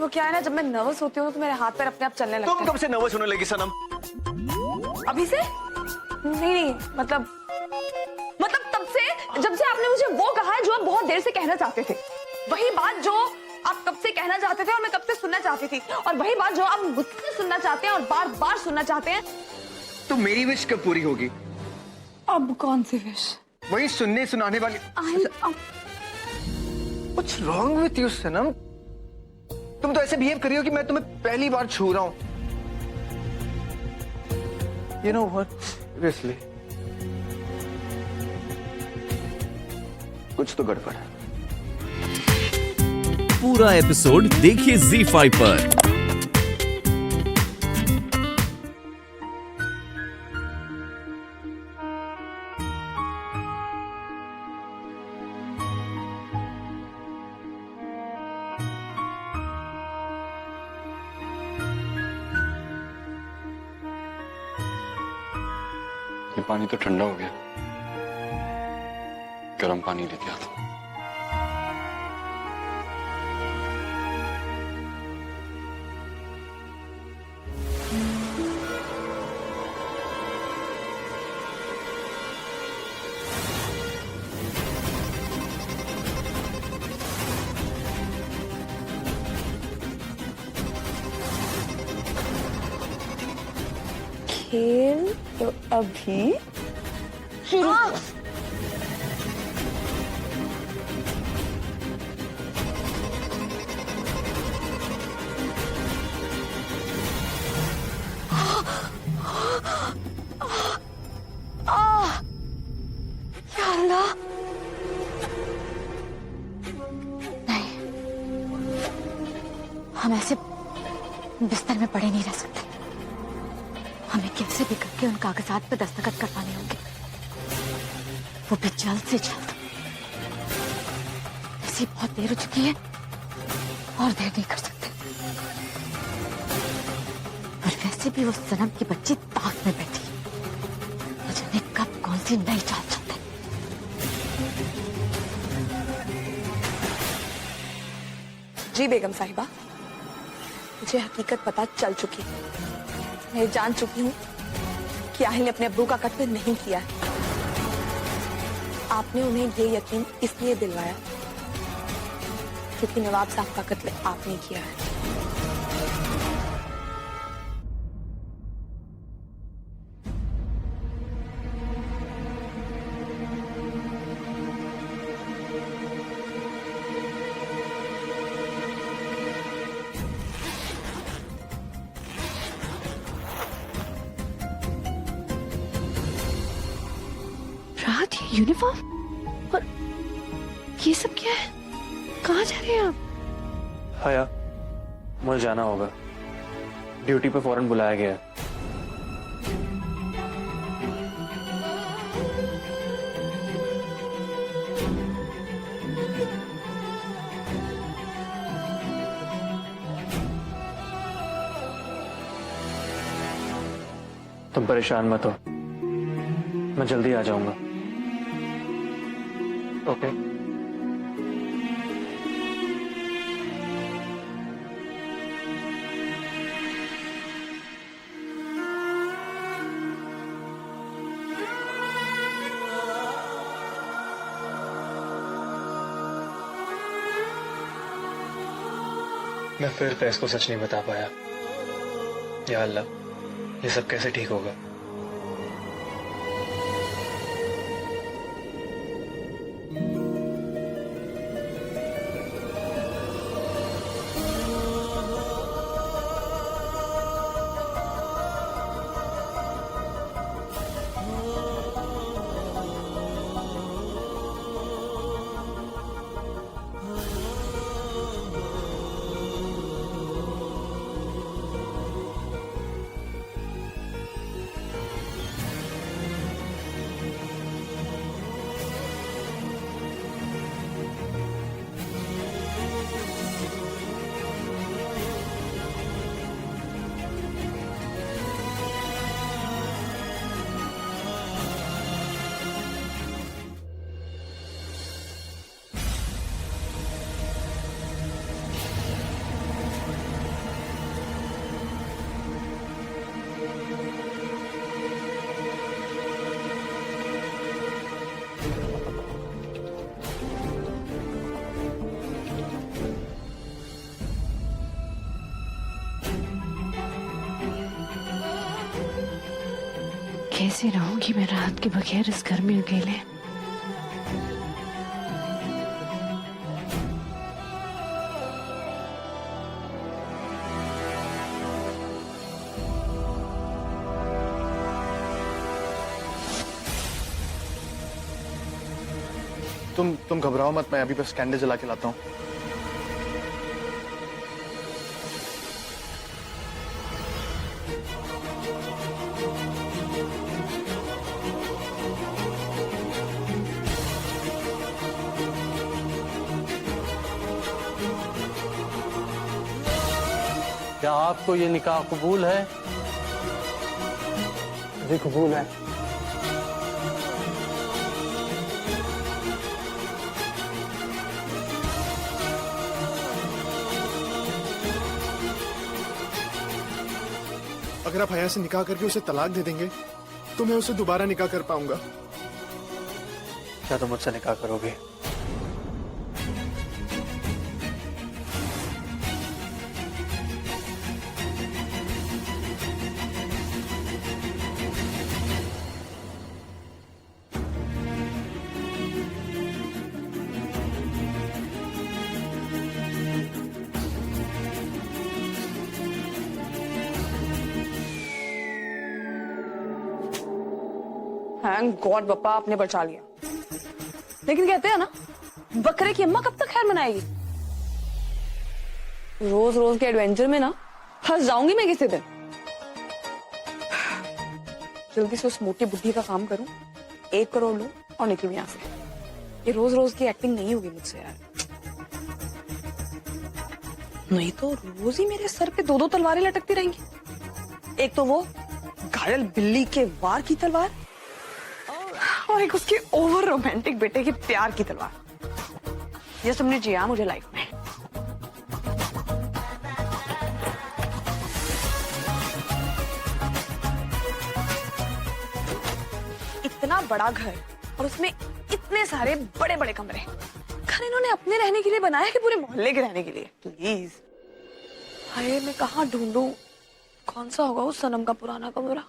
वो क्या है ना, जब मैं नर्वस होती हूँ तो मेरे हाथ पैर अपने आप चलने लगते तुम हैं। कब से नर्वस होने लगी सनम? अभी से? नहीं, मतलब तब से जब से आपने मुझे वो कहा है जो आप बहुत देर से कहना चाहते थे। वही बात जो आप कब से कहना चाहते थे और मैं कब से सुनना चाहती थी, और वही बात जो आप मुझसे सुनना चाहते हैं और बार बार सुनना चाहते हैं। तो मेरी विश कब पूरी होगी? अब कौन सी विश? वही सुनने सुनाने वाली। What's wrong with you, सनम? तुम तो ऐसे बिहेव कर रही हो कि मैं तुम्हें पहली बार छू रहा हूं। You know what? Seriously. कुछ तो गड़बड़ है। पूरा एपिसोड देखिए ZEE5 पर। ये पानी तो ठंडा हो गया, गर्म पानी लेके आता हूं। खेल तो अभी शुरू। या अल्लाह, नहीं, हम ऐसे बिस्तर में पड़े नहीं रह सकते। हमें कैसे भी करके उन कागजात पर दस्तखत करवाने होंगे, वो भी जल्द से जल्द। ऐसी बहुत देर हो चुकी है और देर नहीं कर सकते। और वैसे भी वो सनम की बच्ची ताक में बैठी, मुझे कब कौन सी नई चाल चलते। जी बेगम साहिबा, मुझे हकीकत पता चल चुकी है। मैं जान चुकी हूँ कि आहिल ने अपने अब्बू का कत्ल नहीं किया है। आपने उन्हें ये यकीन इसलिए दिलवाया क्योंकि नवाब साहब का कत्ल आपने किया है। रात, ये यूनिफॉर्म और ये सब क्या है? कहाँ जा रहे हैं आप? हया, मुझे जाना होगा। ड्यूटी पे फौरन बुलाया गया है। तुम परेशान मत हो, मैं जल्दी आ जाऊंगा। ओके। मैं फिर प्रेस को सच नहीं बता पाया। या अल्लाह, ये सब कैसे ठीक होगा? कैसे रहूंगी मैं रात के बगैर इस घर में अकेले। तुम घबराओ मत, मैं अभी बस कैंडल जला के लाता हूँ। क्या आपको ये निकाह कबूल है? जी कबूल है। अगर आप हया से निकाह करके उसे तलाक दे देंगे तो मैं उसे दोबारा निकाह कर पाऊंगा। क्या तुम मुझसे निकाह करोगे? थैंक गॉड बप्पा आपने बचा लिया। लेकिन कहते हैं ना, बकरे की अम्मा कब तक खैर मनाएगी। रोज रोज के एडवेंचर में ना फंस जाऊंगी मैं किसी दिन। जल्दी से उस मोटी बुद्धि का काम करूं, 1 करोड़ लूं और निकलूं यहां से। ये रोज रोज की एक्टिंग नहीं होगी मुझसे यार। नहीं तो रोज ही मेरे सर पे 2-2 तलवारें लटकती रहेंगी। एक तो वो घायल बिल्ली के वार की तलवार और एक उसके ओवर रोमांटिक बेटे के प्यार की तलवार। ये सबने जिया मुझे लाइफ में। इतना बड़ा घर और उसमें इतने सारे बड़े बड़े कमरे। घर इन्होंने अपने रहने के लिए बनाया कि पूरे मोहल्ले के रहने के लिए? प्लीज हाय, मैं कहाँ ढूंढूं? कौन सा होगा उस सनम का पुराना कमरा?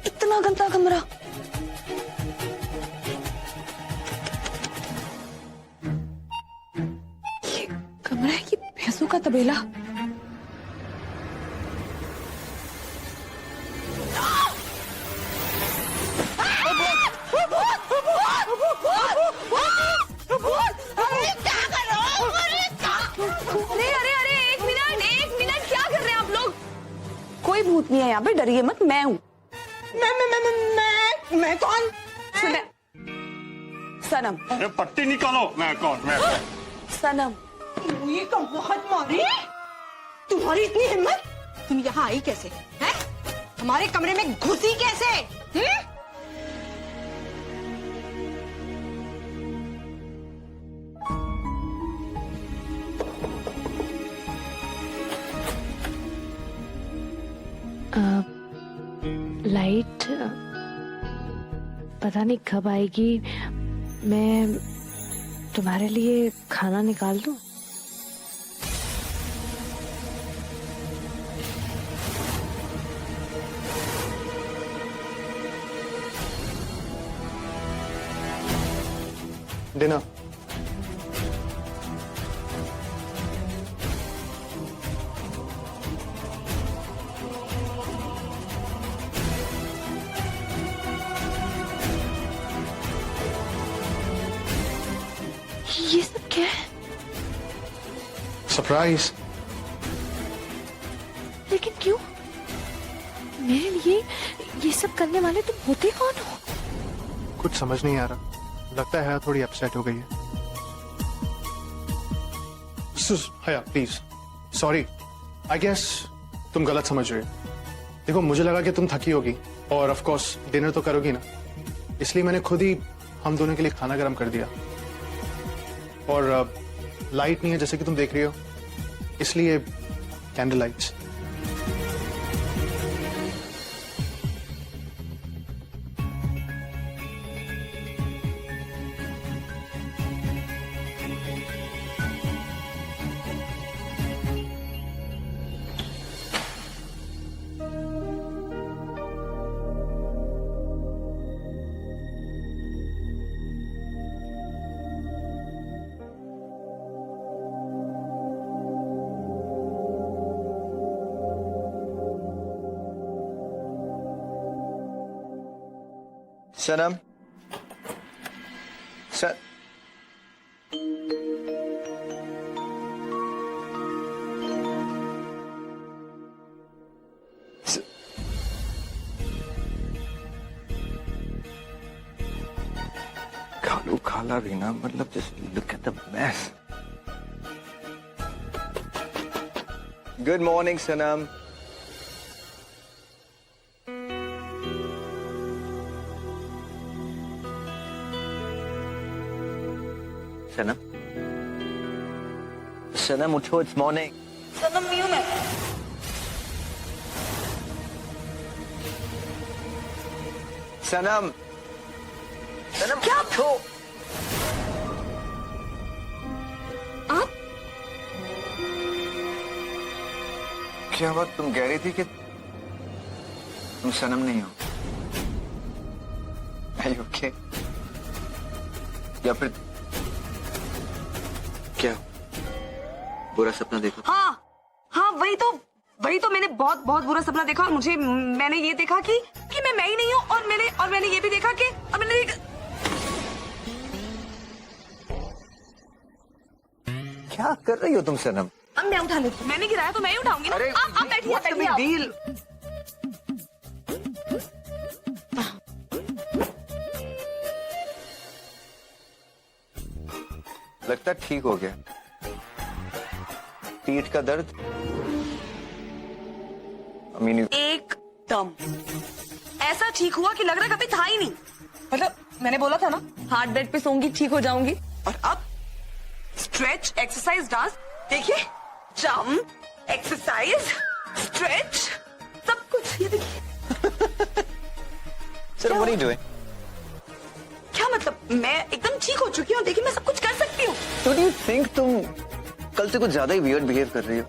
इतना गंदा कमरा। ये कमरा है कि भैंसों का तबेला? अरे 1 मिनट क्या कर रहे हैं आप लोग? कोई भूत नहीं है यहाँ पे, डरिए मत। मैं हूँ। मैं कौन? सुने सनम। अरे पट्टी निकालो। मैं कौन? मैं सनम। ये तो बहुत मारी। तुम्हारी इतनी हिम्मत, तुम यहाँ आई कैसे हैं? हमारे कमरे में घुसी कैसे? लाइट पता नहीं कब आएगी। मैं तुम्हारे लिए खाना निकाल दूं? डिनर। ये सब क्या है? सरप्राइज। लेकिन क्यों? मेरे लिए ये सब करने वाले तुम होते कौन हो? कुछ समझ नहीं आ रहा, लगता है थोड़ी अपसेट हो गई है। हया प्लीज, सॉरी, आई गेस तुम गलत समझ रहे हो। देखो मुझे लगा कि तुम थकी होगी और ऑफ कोर्स डिनर तो करोगी ना, इसलिए मैंने खुद ही हम दोनों के लिए खाना गर्म कर दिया। और लाइट नहीं है जैसे कि तुम देख रही हो, इसलिए कैंडल लाइट्स। सनम, खालू खाला रीना, मतलब just look at the mess. Good morning Sanam. Sanam, Sanam उठो, इट्स मॉर्निंग। सनम नहीं हूं मैं। सनम, सनम क्या उठो। आप क्या बात, तुम कह रही थी कि तुम सनम नहीं हो? Are you okay? या फिर क्या बुरा सपना देखा? हाँ वही तो मैंने बहुत बुरा सपना देखा और मैंने ये देखा कि मैं ही नहीं हूँ और मैंने ये भी देखा कि क्या कर रही हो तुम सनम? अब मैं उठा लेती हूँ। मैंने गिराया तो मैं ही उठाऊंगी ना। आप बैठिए, what's the बैठिए आप। big deal? लगता ठीक हो गया। पीठ का दर्द अमीनी एकदम ऐसा ठीक हुआ कि लग रहा कभी था ही नहीं। मतलब मैंने बोला था ना हार्ट बेड पे सोऊंगी ठीक हो जाऊंगी, और अब स्ट्रेच, एक्सरसाइज, डांस, देखिए, जंप, एक्सरसाइज, स्ट्रेच, सब कुछ। ये देखिए। Sir what are you doing? क्या मतलब? मैं एकदम ठीक हो चुकी हूँ, देखिए मैं सब कुछ कर सकती हूँ। So do you think तुम कल से कुछ ज्यादा ही वियर्ड बिहेव कर रही हो?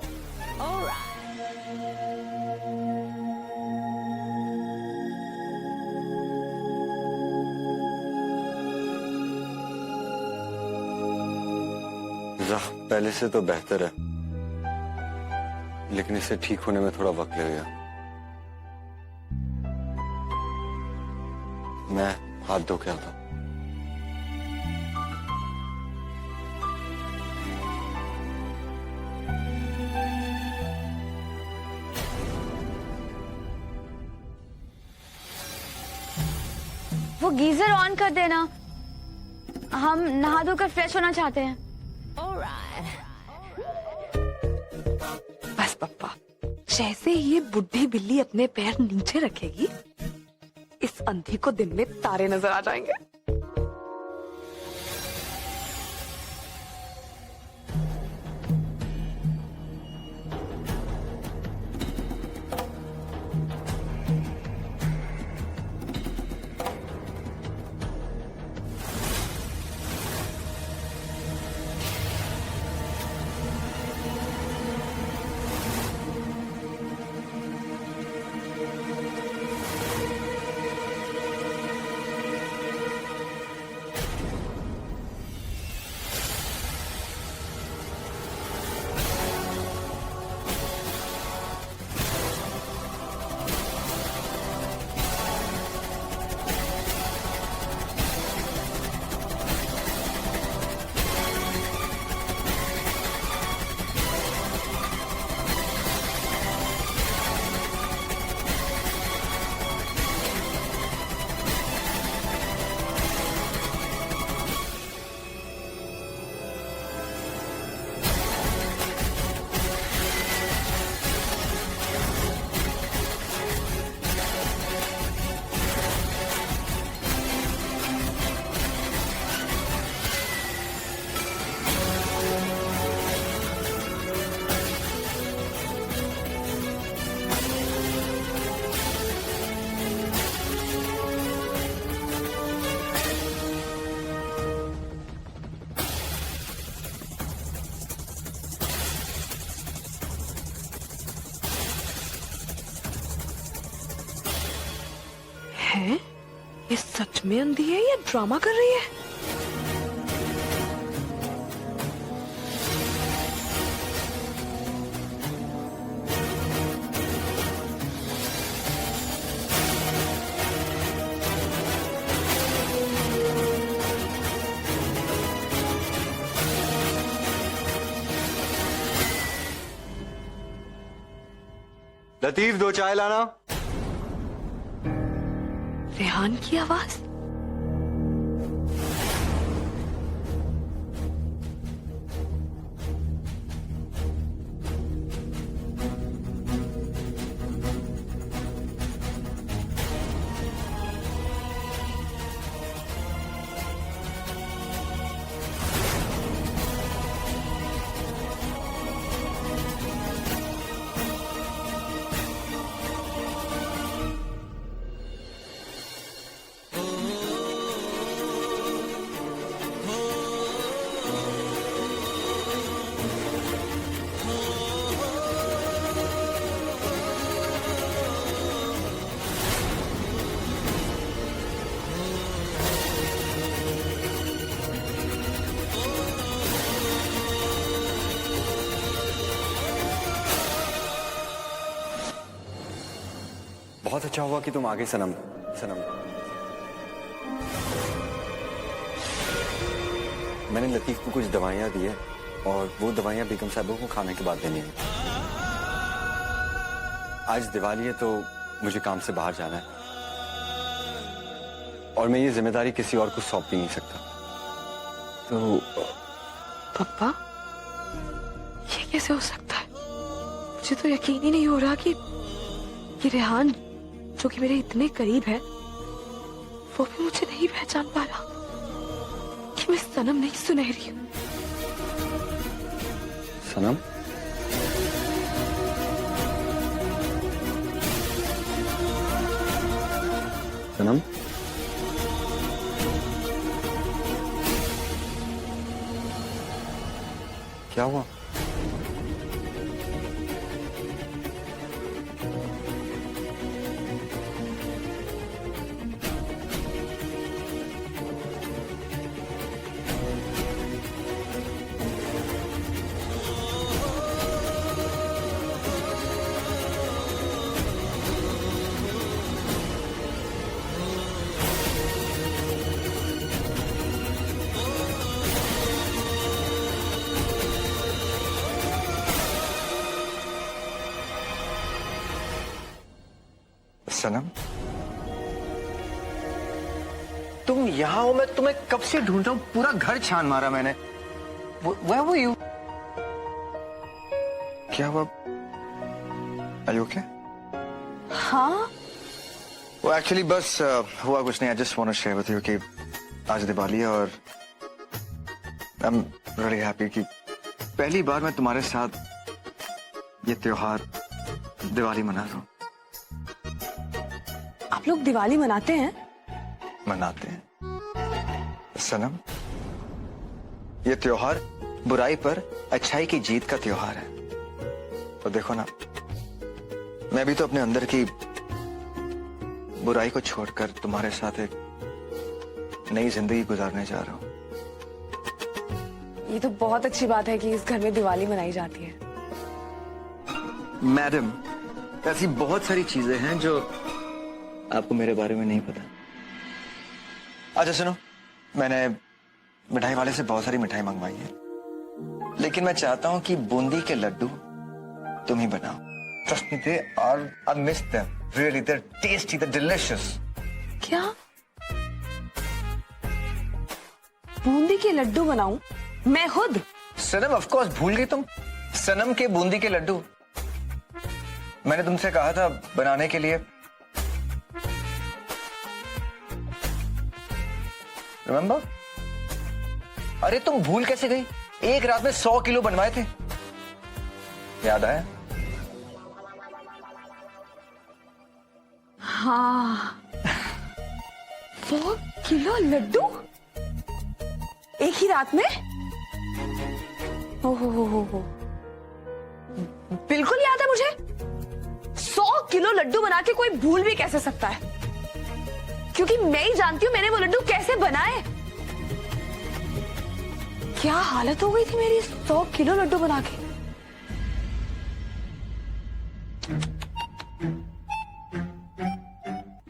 राह पहले से तो बेहतर है, लेकिन इसे ठीक होने में थोड़ा वक्त लगेगा। मैं हाथ धो के आता हूं। वो गीजर ऑन कर देना, हम नहा धोकर फ्रेश होना चाहते हैं। बस जैसे ये बुढ़ी बिल्ली अपने पैर नीचे रखेगी, इस अंधी को दिन में तारे नजर आ जाएंगे। है? ये सच में अंधी है या ड्रामा कर रही है? लतीफ, 2 चाय लाना। रेहान की आवाज। बहुत अच्छा हुआ कि तुम आ गए सनम। मैंने लतीफ को कुछ दवाइयां दी है और वो दवाइयां बेगम साहबों को खाने के बाद देनी है। आज दिवाली है तो मुझे काम से बाहर जाना है और मैं ये जिम्मेदारी किसी और को सौंप भी नहीं सकता। तो पापा, ये कैसे हो सकता है? मुझे तो यकीन ही नहीं हो रहा कि रेहान, जो कि मेरे इतने करीब है, वो भी मुझे नहीं पहचान पा रहा कि मैं सनम नहीं सुनहरी हूं। सनम, सनम, क्या हुआ? सनम, तुम यहाँ हो? मैं तुम्हें कब से ढूंढ रहा हूँ, पूरा घर छान मारा मैंने। Where were you? क्या हुआ? Are you okay? हाँ वो एक्चुअली बस हुआ कुछ नहीं. I just want to share with you कि आज दिवाली है और I'm really happy कि पहली बार मैं तुम्हारे साथ ये त्योहार दिवाली मना रहा हूँ. आप लोग दिवाली मनाते हैं? मनाते हैं सनम. ये त्योहार बुराई पर अच्छाई की जीत का त्योहार है. तो देखो ना, मैं भी तो अपने अंदर की बुराई को छोड़कर तुम्हारे साथ एक नई जिंदगी गुजारने जा रहा हूँ. ये तो बहुत अच्छी बात है कि इस घर में दिवाली मनाई जाती है. मैडम, ऐसी बहुत सारी चीजें हैं जो आपको मेरे बारे में नहीं पता. अच्छा सुनो, मैंने मिठाई वाले से बहुत सारी मिठाई मंगवाई है, लेकिन मैं चाहता हूं कि बूंदी के लड्डू तुम ही बनाओ. Trust me, they are, I miss them. Really, they're tasty, they're delicious. क्या बूंदी के लड्डू बनाऊं मैं खुद? सनम, ऑफ कोर्स भूल गई तुम. सनम के बूंदी के लड्डू मैंने तुमसे कहा था बनाने के लिए. रिमेंबर? अरे तुम भूल कैसे गई? एक रात में 100 किलो बनवाए थे. याद आया? हाँ 100 किलो लड्डू एक ही रात में? हो बिल्कुल याद है मुझे. 100 किलो लड्डू बना के कोई भूल भी कैसे सकता है, क्योंकि मैं ही जानती हूँ मैंने वो लड्डू कैसे बनाए. क्या हालत हो गई थी मेरी 100 किलो लड्डू बना के.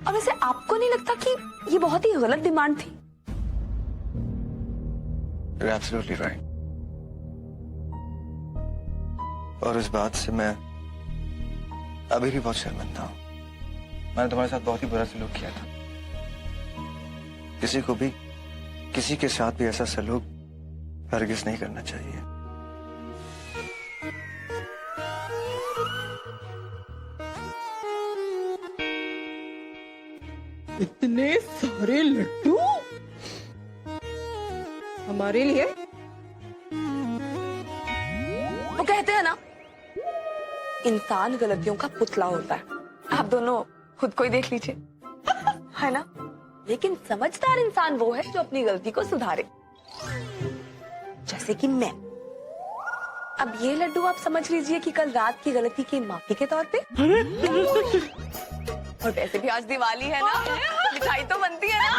अब वैसे आपको नहीं लगता कि ये बहुत ही गलत डिमांड थी? You're absolutely right. और इस बात से मैं अभी भी बहुत शर्मिंदा हूं. मैंने तुम्हारे साथ बहुत ही बुरा सलूक किया था. किसी को भी किसी के साथ भी ऐसा सलूक हरगिज नहीं करना चाहिए. इतने सारे लड्डू हमारे लिए? वो कहते हैं ना, इंसान गलतियों का पुतला होता है. आप दोनों खुद को ही देख लीजिए. है ना? लेकिन समझदार इंसान वो है जो अपनी गलती को सुधारे, जैसे कि मैं. अब ये लड्डू आप समझ लीजिए कि कल रात की गलती की माफी के तौर पे. और वैसे भी आज दिवाली है ना, मिठाई तो बनती है ना.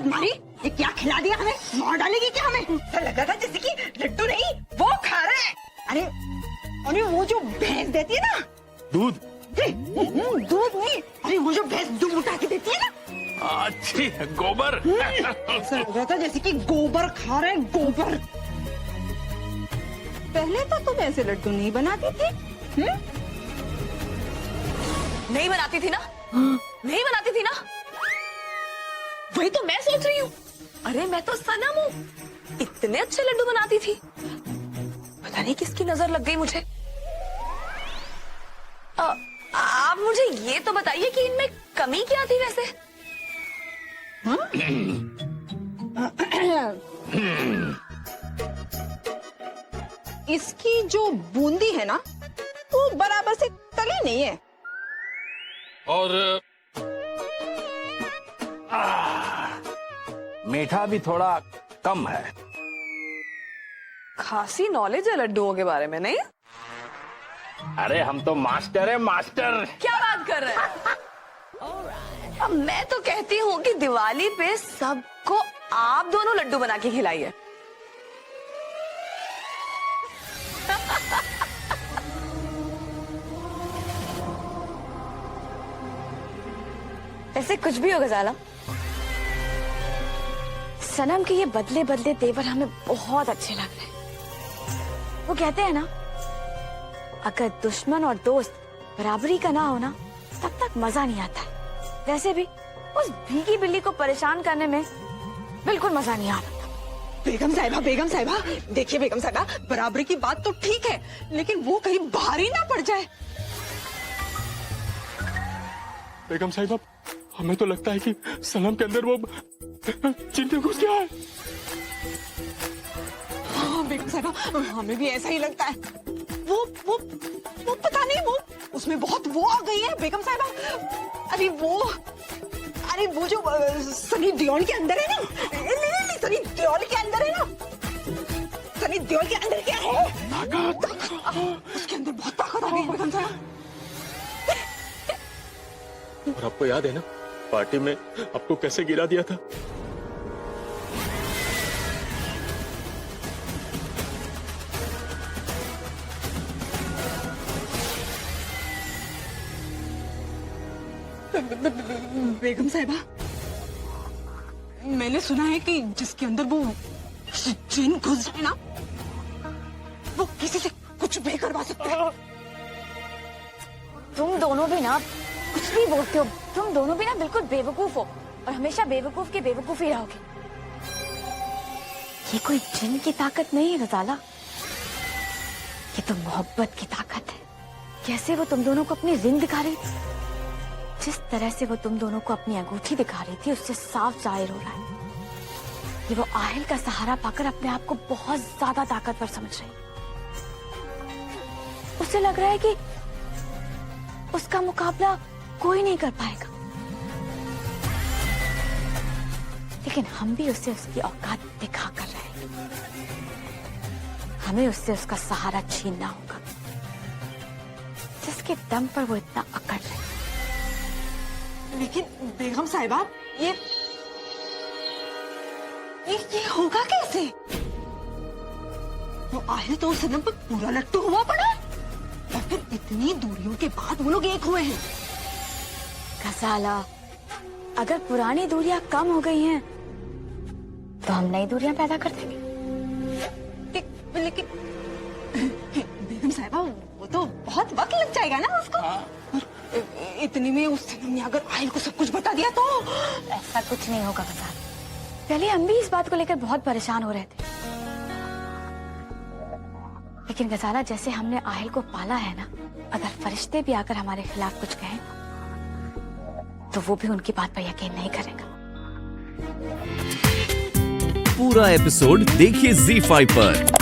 मारी, ये क्या खिला दिया हमें? मार डालेगी क्या हमें? तो लगा था जैसे कि लड्डू नहीं वो खा रहे हैं. अरे वो जो भैंस देती है ना दूध. दूध नहीं, अरे वो जो भैंस दूध उठा के देती है ना, अच्छी गोबर. ऐसा लग रहा था जैसे कि गोबर खा रहे हैं. गोबर. पहले तो तुम ऐसे लड्डू नहीं बनाती थी. नहीं बनाती थी ना? नहीं बनाती थी ना? वही तो मैं सोच रही हूँ. अरे मैं तो सनम हूँ, इतने अच्छे लड्डू बनाती थी. पता नहीं किसकी नजर लग गई मुझे. आप मुझे ये तो बताइए कि इनमें कमी क्या थी वैसे? इसकी जो बूंदी है ना, वो बराबर से तली नहीं है. और मीठा भी थोड़ा कम है. खासी नॉलेज है लड्डुओं के बारे में, नहीं? अरे हम तो मास्टर है, मास्टर. क्या बात कर रहे हैं? अब मैं तो कहती हूँ कि दिवाली पे सबको आप दोनों लड्डू बना के खिलाइए. ऐसे कुछ भी हो गजाला, सनम के ये बदले बदले तेवर हमें बहुत अच्छे लग रहे हैं. वो कहते हैं ना, अगर दुश्मन और दोस्त बराबरी का ना हो ना, तब तक मजा नहीं आता है। वैसे भी उस भीगी बिल्ली को परेशान करने में बिल्कुल मजा नहीं आता। बेगम साहिबा, देखिए बेगम साहिबा, बराबरी की बात तो ठीक है, लेकिन वो कहीं भारी ना पड़ जाए। बेगम साहिबा, हमें तो लगता है कि सनम के अंदर वो जिन घुस गया है। हाँ बेगम साहिबा, हमें भी ऐसा ही लगता है। वो पता नहीं, वो उसमें बहुत वो आ गई है बेगम साहिबा। अरे वो जो सनी देओल के अंदर है ना, नहीं, सनी देओल के अंदर है ना, सनी देओल के अंदर क्या है? ताकत। उसके अंदर बहुत ताकत आ गई है बेगम साहिबा। और आपको याद है ना, पार्टी में आपको कैसे गिरा दिया था? बेगम साहिबा, मैंने सुना है कि जिसके अंदर वो जिन घुस जाए ना, वो किसी से कुछ भी करवा सकता है। तुम दोनों भी ना कुछ भी बोलते हो, तुम दोनों भी ना बिल्कुल बेवकूफ हो और हमेशा बेवकूफ की बेवकूफ ही रहोगे। ये कोई जिन की ताकत नहीं है गजाला, ये तो मोहब्बत की ताकत है। कैसे वो तुम दोनों को अपनी रिंग दिखा रही थी, जिस तरह से वो तुम दोनों को अपनी अंगूठी दिखा रही थी, उससे साफ जाहिर हो रहा है कि वो आहिल का सहारा पाकर अपने आप को बहुत ज्यादा ताकतवर समझ रही है। उसे लग रहा है कि उसका मुकाबला कोई नहीं कर पाएगा, लेकिन हम भी उसे उसकी औकात दिखा कर रहे हैं। हमें उससे उसका सहारा छीनना होगा, जिसके दम पर वो इतना अकड़ रही है। लेकिन बेगम साहिबा, ये होगा कैसे? वो आहिल तो सनम पर पूरा लट्टू हुआ पड़ा है, और फिर इतनी दूरियों के बाद वो लोग एक हुए हैं। गजाला, अगर पुरानी दूरियां कम हो गई हैं, तो हम नई दूरियां पैदा कर देंगे। लेकिन बेगम साहिबा, वो तो बहुत वक्त लग जाएगा ना उसको। और इतने में उस सनम ने अगर आहिल को सब कुछ बता दिया तो? ऐसा कुछ नहीं होगा गजाला। पहले हम भी इस बात को लेकर बहुत परेशान हो रहे थे, लेकिन गजाला जैसे हमने आहिल को पाला है ना, अगर फरिश्ते भी आकर हमारे खिलाफ कुछ कहें तो वो भी उनकी बात पर यकीन नहीं करेगा। पूरा एपिसोड देखिए ZEE5 पर।